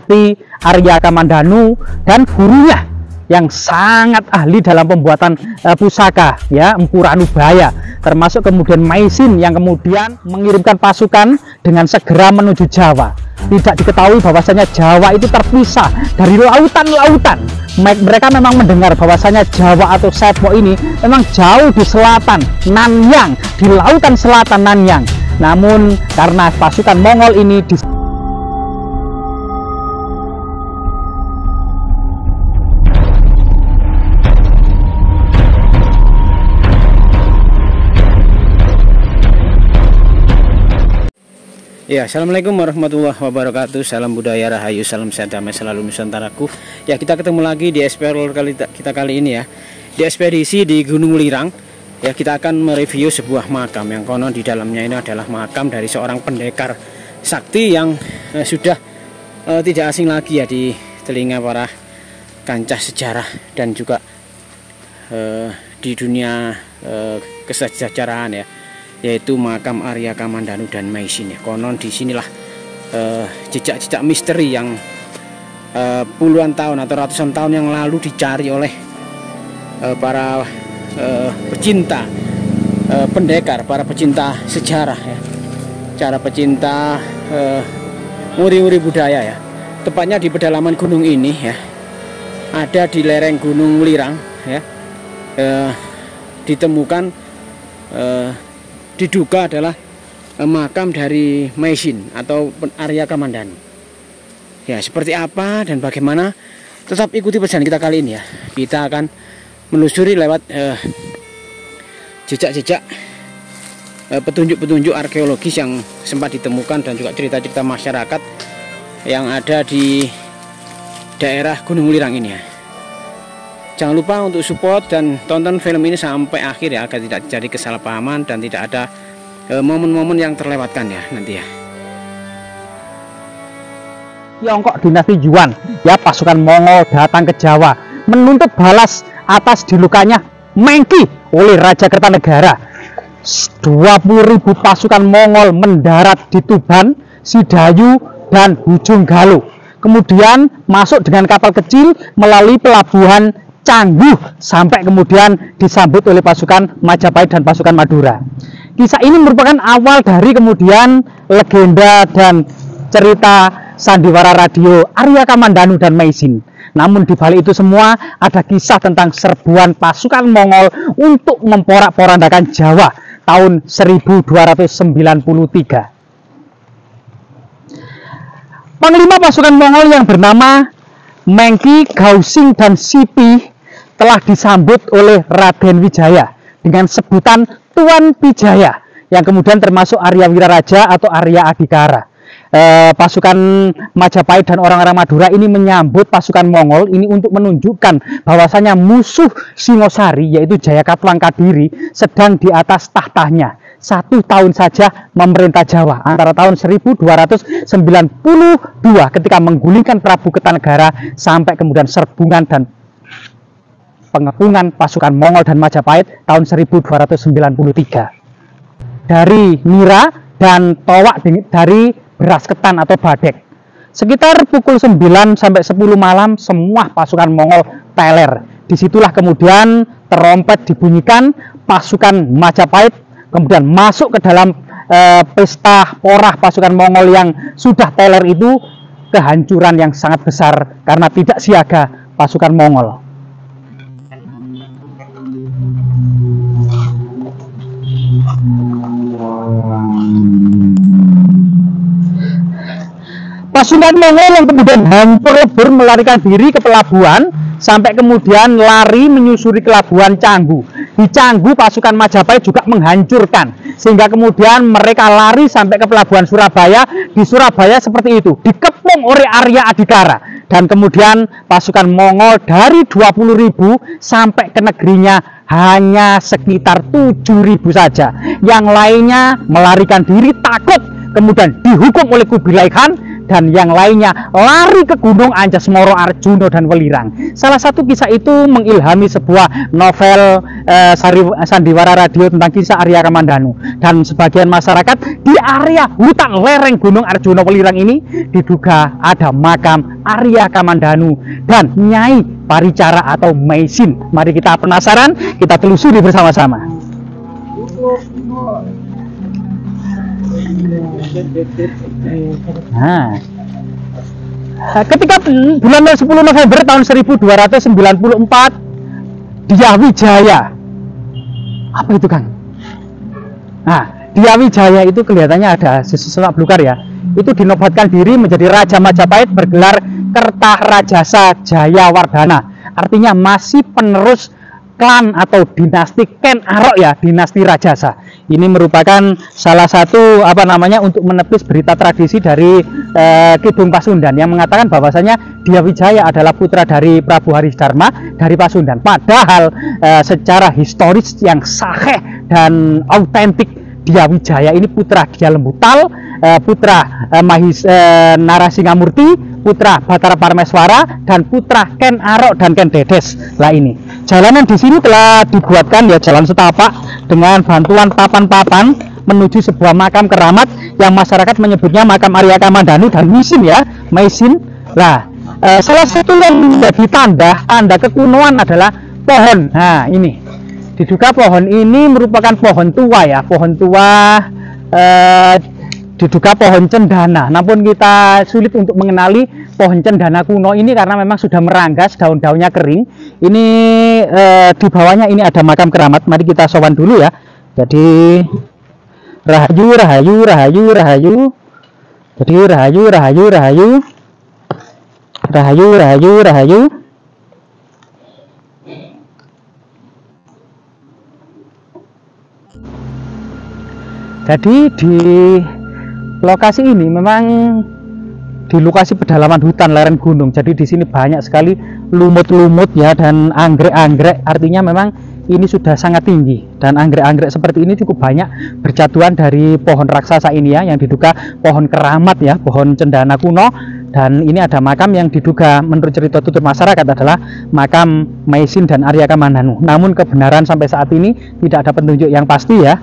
dinasti Arya Kamandanu dan gurunya yang sangat ahli dalam pembuatan pusaka, ya, Empu Ranubaya, termasuk kemudian Maisin yang kemudian mengirimkan pasukan dengan segera menuju Jawa. Tidak diketahui bahwasanya Jawa itu terpisah dari lautan-lautan. Mereka memang mendengar bahwasanya Jawa atau Sepo ini memang jauh di selatan Nanyang, di lautan selatan Nanyang. Namun karena pasukan Mongol ini Ya, assalamualaikum warahmatullahi wabarakatuh. Salam budaya rahayu, salam sehat damai selalu Nusantaraku. Ya, kita ketemu lagi di explore kita kali ini ya, di ekspedisi di Gunung Lirang. Ya, kita akan mereview sebuah makam yang konon di dalamnya ini adalah makam dari seorang pendekar sakti yang sudah tidak asing lagi ya di telinga para kancah sejarah dan juga di dunia kesejahteraan ya, yaitu makam Arya Kamandanu dan Maisin ya. Konon disinilah jejak-jejak misteri yang puluhan tahun atau ratusan tahun yang lalu dicari oleh para pecinta pendekar, para pecinta sejarah ya, para pecinta nguri-nguri budaya ya. Tepatnya di pedalaman gunung ini ya, ada di lereng Gunung Lirang ya, ditemukan diduga adalah makam dari Maisin atau Arya Kamandanu. Ya, seperti apa dan bagaimana, tetap ikuti perjalanan kita kali ini ya. Kita akan menelusuri lewat jejak-jejak petunjuk-petunjuk arkeologis yang sempat ditemukan dan juga cerita-cerita masyarakat yang ada di daerah Gunung Lirang ini ya. Jangan lupa untuk support dan tonton film ini sampai akhir ya, agar tidak terjadi kesalahpahaman dan tidak ada momen-momen yang terlewatkan ya nanti ya. Tiongkok dinasti Yuan ya, pasukan Mongol datang ke Jawa menuntut balas atas dilukanya Mengki oleh Raja Kertanegara. 20.000 pasukan Mongol mendarat di Tuban, Sidayu dan Ujung Galuh. Kemudian masuk dengan kapal kecil melalui pelabuhan Cangguh sampai kemudian disambut oleh pasukan Majapahit dan pasukan Madura. Kisah ini merupakan awal dari kemudian legenda dan cerita sandiwara radio Arya Kamandanu dan Maisin. Namun di balik itu semua ada kisah tentang serbuan pasukan Mongol untuk memporak-porandakan Jawa tahun 1293. Panglima pasukan Mongol yang bernama Mengki, Gausing dan Sipi telah disambut oleh Raden Wijaya dengan sebutan Tuan Wijaya, yang kemudian termasuk Arya Wiraraja atau Arya Adhikara. Pasukan Majapahit dan orang-orang Madura ini menyambut pasukan Mongol ini untuk menunjukkan bahwasanya musuh Singosari yaitu Jayakatwang Kadiri sedang di atas tahtanya. 1 tahun saja memerintah Jawa antara tahun 1292 ketika menggulingkan Prabu Kertanegara sampai kemudian serbungan dan pengepungan pasukan Mongol dan Majapahit tahun 1293. Dari nira dan towak dari beras ketan atau badek. Sekitar pukul 9 sampai 10 malam semua pasukan Mongol teler. Disitulah kemudian terompet dibunyikan, pasukan Majapahit kemudian masuk ke dalam pesta porah pasukan Mongol yang sudah teler itu. Kehancuran yang sangat besar karena tidak siaga pasukan Mongol. Pasukan Mongol yang kemudian hampir lebur melarikan diri ke pelabuhan sampai kemudian lari menyusuri pelabuhan Canggu. Di Canggu pasukan Majapahit juga menghancurkan sehingga kemudian mereka lari sampai ke pelabuhan Surabaya. Di Surabaya seperti itu dikepung oleh Arya Adhikara dan kemudian pasukan Mongol dari 20.000 sampai ke negerinya hanya sekitar 7.000 saja. Yang lainnya melarikan diri takut kemudian dihukum oleh Kubilai Khan dan yang lainnya lari ke Gunung Anjas-Moro, Arjuna dan Welirang. Salah satu kisah itu mengilhami sebuah novel sandiwara radio tentang kisah Arya Kamandanu, dan sebagian masyarakat di area hutan lereng Gunung Arjuna Welirang ini diduga ada makam Arya Kamandanu dan Nyai Paricara atau Maisin. Mari kita penasaran, kita telusuri bersama-sama. Nah, ketika bulan 10 November tahun 1294 Diyawijaya. Apa itu, Kang? Nah, Diyawijaya itu kelihatannya ada sesuatu belukar ya. Itu dinobatkan diri menjadi Raja Majapahit bergelar Kertarajasa Jayawardhana. Artinya masih penerus klan atau dinasti Ken Arok ya, dinasti Rajasa. Ini merupakan salah satu untuk menepis berita tradisi dari Kidung Pasundan yang mengatakan bahwasanya Diyawijaya adalah putra dari Prabu Harisdharma dari Pasundan. Padahal secara historis yang sahih dan autentik, Diyawijaya ini putra Dia Lembutal, putra Narasingamurti, putra Batara Parmeswara, dan putra Ken Arok dan Ken Dedes. Lah ini jalanan di sini telah dibuatkan ya, jalan setapak dengan bantuan papan-papan menuju sebuah makam keramat yang masyarakat menyebutnya makam Arya Kamandanu dan Maisin ya, Maisin. Lah salah satu yang menjadi tanda kekunoan adalah pohon. Nah ini diduga pohon ini merupakan pohon tua ya, pohon tua diduga pohon cendana. Namun kita sulit untuk mengenali pohon cendana kuno ini karena memang sudah meranggas, daun-daunnya kering. Ini di bawahnya ini ada makam keramat. Mari kita sowan dulu ya. Jadi rahayu, rahayu, rahayu, rahayu. Jadi rahayu, rahayu, rahayu. Rahayu, rahayu, rahayu. Jadi di lokasi ini memang di lokasi pedalaman hutan lereng gunung. Jadi di sini banyak sekali lumut-lumut ya dan anggrek-anggrek. Artinya memang ini sudah sangat tinggi, dan anggrek-anggrek seperti ini cukup banyak berjatuhan dari pohon raksasa ini ya, yang diduga pohon keramat ya, pohon cendana kuno. Dan ini ada makam yang diduga menurut cerita tutur masyarakat adalah makam Maisin dan Arya Kamandanu. Namun kebenaran sampai saat ini tidak ada petunjuk yang pasti ya.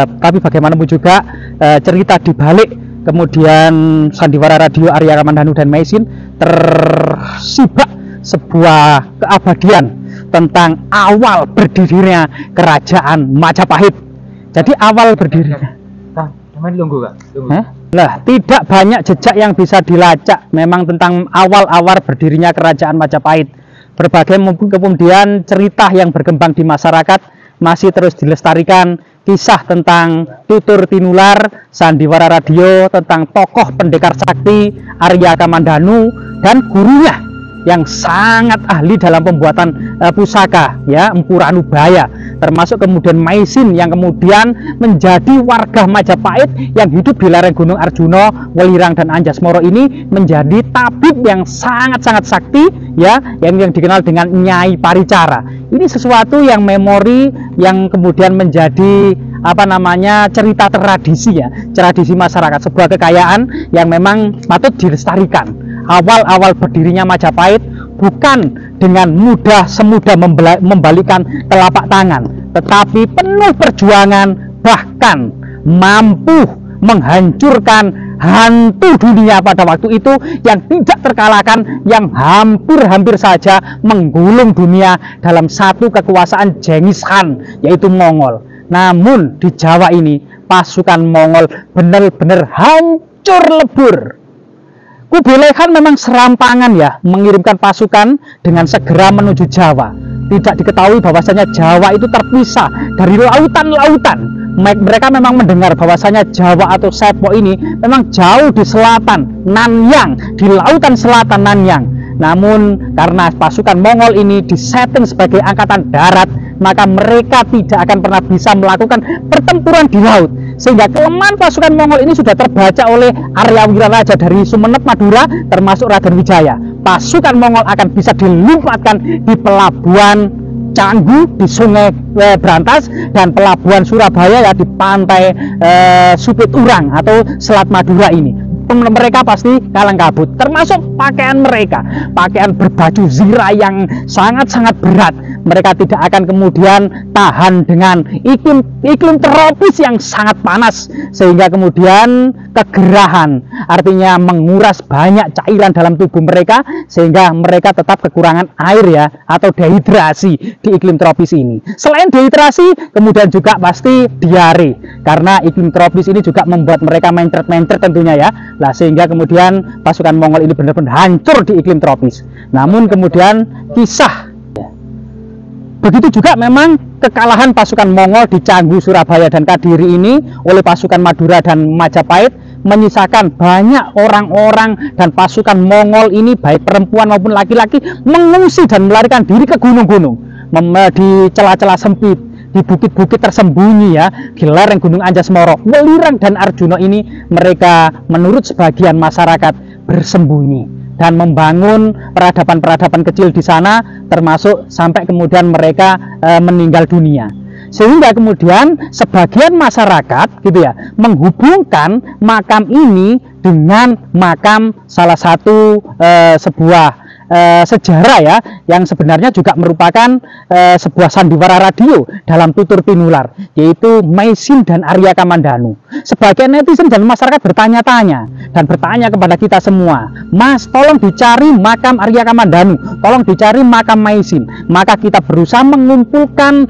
Tapi bagaimanapun juga cerita dibalik kemudian sandiwara radio Arya Kamandanu dan Maisin tersibak sebuah keabadian tentang awal berdirinya kerajaan Majapahit. Jadi awal berdirinya. Lah, tidak banyak jejak yang bisa dilacak memang tentang awal-awal berdirinya kerajaan Majapahit. Berbagai kemudian cerita yang berkembang di masyarakat masih terus dilestarikan. Kisah tentang tutur tinular sandiwara radio tentang tokoh pendekar sakti Arya Kamandanu dan gurunya yang sangat ahli dalam pembuatan pusaka ya, Empu Ranubaya, termasuk kemudian Maisin yang kemudian menjadi warga Majapahit yang hidup di lereng Gunung Arjuna, Welirang dan Anjas-Moro ini menjadi tabib yang sangat-sangat sakti ya, yang dikenal dengan Nyai Paricara. Ini sesuatu yang memori yang kemudian menjadi cerita tradisi ya, tradisi masyarakat, sebuah kekayaan yang memang patut dilestarikan. Awal-awal berdirinya Majapahit bukan dengan semudah membalikkan telapak tangan, tetapi penuh perjuangan, bahkan mampu menghancurkan hantu dunia pada waktu itu yang tidak terkalahkan, yang hampir saja menggulung dunia dalam satu kekuasaan Genghis Khan, yaitu Mongol. Namun di Jawa ini pasukan Mongol benar-benar hancur lebur. Kubilai Khan memang serampangan ya mengirimkan pasukan dengan segera menuju Jawa. Tidak diketahui bahwasanya Jawa itu terpisah dari lautan-lautan. Mereka memang mendengar bahwasanya Jawa atau Sepo ini memang jauh di selatan Nanyang, di lautan selatan Nanyang. Namun karena pasukan Mongol ini disetting sebagai angkatan darat, maka mereka tidak akan pernah bisa melakukan pertempuran di laut, sehingga kelemahan pasukan Mongol ini sudah terbaca oleh Arya Wiraraja dari Sumenep, Madura, termasuk Raden Wijaya. Pasukan Mongol akan bisa dilimpatkan di pelabuhan Canggu di Sungai Brantas dan pelabuhan Surabaya ya di pantai Supit Urang atau Selat Madura ini. mereka pasti kalang kabut, termasuk pakaian mereka, pakaian berbaju zirah yang sangat-sangat berat. Mereka tidak akan kemudian tahan dengan iklim tropis yang sangat panas, sehingga kemudian kegerahan, artinya menguras banyak cairan dalam tubuh mereka, sehingga mereka tetap kekurangan air ya, atau dehidrasi di iklim tropis ini. Selain dehidrasi, kemudian juga pasti diare, karena iklim tropis ini juga membuat mereka mencret-mencret tentunya ya. Lah sehingga kemudian pasukan Mongol ini benar-benar hancur di iklim tropis. Namun kemudian kisah begitu juga memang kekalahan pasukan Mongol di Canggu, Surabaya, dan Kadiri ini oleh pasukan Madura dan Majapahit menyisakan banyak orang-orang dan pasukan Mongol ini, baik perempuan maupun laki-laki, mengungsi dan melarikan diri ke gunung-gunung, di celah-celah sempit, di bukit-bukit tersembunyi ya, di lereng Gunung Anjasmara, Welirang dan Arjuna ini mereka menurut sebagian masyarakat bersembunyi dan membangun peradaban-peradaban kecil di sana, termasuk sampai kemudian mereka meninggal dunia. Sehingga kemudian sebagian masyarakat gitu ya menghubungkan makam ini dengan makam salah satu sebuah sejarah ya, yang sebenarnya juga merupakan sebuah sandiwara radio dalam tutur tinular, yaitu Maisin dan Arya Kamandanu. Sebagian netizen dan masyarakat bertanya-tanya dan bertanya kepada kita semua, Mas, tolong dicari makam Arya Kamandanu, tolong dicari makam Maisin. Maka kita berusaha mengumpulkan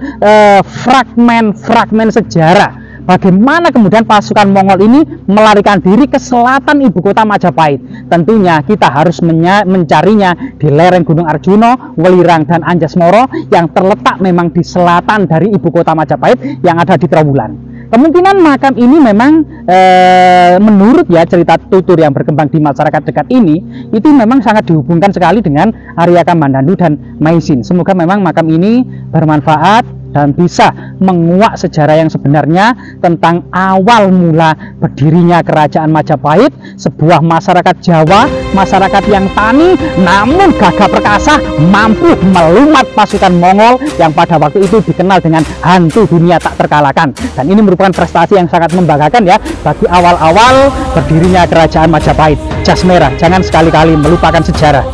fragmen-fragmen sejarah bagaimana kemudian pasukan Mongol ini melarikan diri ke selatan ibu kota Majapahit. Tentunya kita harus mencarinya di lereng Gunung Arjuna, Welirang, dan Anjasmara yang terletak memang di selatan dari ibu kota Majapahit yang ada di Trowulan. Kemungkinan makam ini memang menurut ya cerita tutur yang berkembang di masyarakat dekat ini, itu memang sangat dihubungkan sekali dengan Arya Kamandanu dan Maisin. Semoga memang makam ini bermanfaat dan bisa menguak sejarah yang sebenarnya tentang awal mula berdirinya kerajaan Majapahit, sebuah masyarakat Jawa, masyarakat yang tani namun gagah perkasa, mampu melumat pasukan Mongol yang pada waktu itu dikenal dengan hantu dunia tak terkalahkan. Dan ini merupakan prestasi yang sangat membanggakan ya bagi awal-awal berdirinya kerajaan Majapahit. Jas merah, jangan sekali-kali melupakan sejarah.